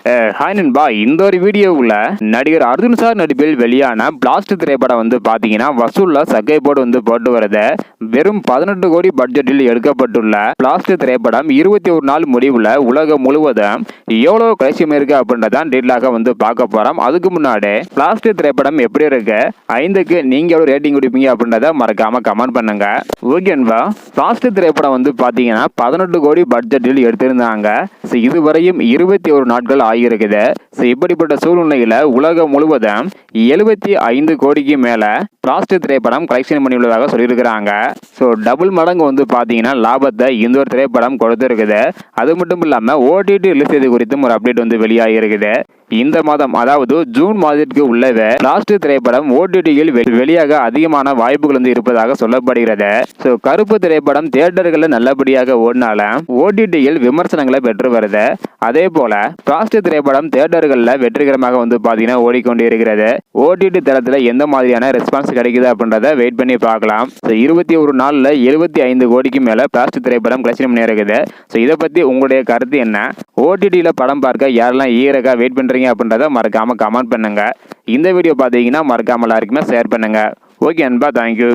Hi நண்பா, இந்த ஒரு வீடியோவில் நடிகர் அர்ஜுன் சார் நடிப்பில் வெளியான பிளாஸ்ட் திரைப்படம் பார்த்தீங்கன்னா வசூலில் சக்கை போட்டு வருது. வெறும் 18 கோடி பட்ஜெட்டில் எடுக்கப்பட்டுள்ள பிளாஸ்ட் திரைப்படம் 21 நாள் முடிவில் உலகம் முழுவதும் எவ்வளோ கலெக்ஷன் இருக்கு அப்படின்றதான் டீட்டெயிலாக பார்க்க போகிறோம். அதுக்கு முன்னாடி பிளாஸ்ட் திரைப்படம் எப்படி இருக்கு, 5க்கு நீங்கள் எவ்வளோ ரேட்டிங் கொடுப்பீங்க அப்படின்றத மறக்காம கமெண்ட் பண்ணுங்க. ஓகே நண்பா, பிளாஸ்ட் திரைப்படம் பார்த்தீங்கன்னா 18 கோடி பட்ஜெட்டில் எடுத்திருந்தாங்க. இதுவரையும் 21 நாட்கள் ஆகியிருக்குது. இப்படிப்பட்ட சூழ்நிலையில உலகம் முழுவதும் 75 கோடிக்கு மேல பிளாஸ்ட் திரைப்படம் கலெக்ஷன் பண்ணியுள்ளதாக சொல்லியிருக்கிறாங்க. டபுள் மடங்கு பாத்தீங்கன்னா லாபத்தை இந்த ஒரு திரைப்படம் கொடுத்திருக்குது. அது மட்டும் இல்லாம ஓடிடி ரிலீஸ் செய்து குறித்தும் ஒரு அப்டேட் வெளியாகி இருக்குது. இந்த மாதம், அதாவது ஜூன் மாதத்திற்கு உள்ளவே பிளாஸ்ட் திரைப்படம் ஓடிடியில் வெளியாக அதிகமான வாய்ப்புகள் இருப்பதாக சொல்லப்படுகிறது. கருப்பு திரைப்படம் தியேட்டர்களில் நல்லபடியாக ஓடினாலும் ஓடிடியில் விமர்சனங்களை பெற்று வருது. அதே போல பிளாஸ்ட் திரைப்படம் தியேட்டர்களில் வெற்றிகரமாக பாத்தீங்கன்னா ஓடிக்கொண்டு இருக்கிறது. ஓடிடி தளத்துல எந்த மாதிரியான ரெஸ்பான்ஸ் கிடைக்குது அப்படின்றத வெயிட் பண்ணி பார்க்கலாம். 21 நாள்ல 75 கோடிக்கு மேல பிளாஸ்ட் திரைப்படம் கலெக்ஷன் பண்ணி இருக்குது. இதை பத்தி உங்களுடைய கருத்து என்ன? ஓடிடியில படம் பார்க்க யாரெல்லாம் ஈரகா வெயிட் பண்றீங்க அப்படின்றத மறக்காம கமெண்ட் பண்ணுங்க. இந்த வீடியோ பார்த்தீங்கன்னா மறக்காம எல்லாருக்குமே ஷேர் பண்ணுங்க. ஓகே அன்பா, தேங்க்யூ.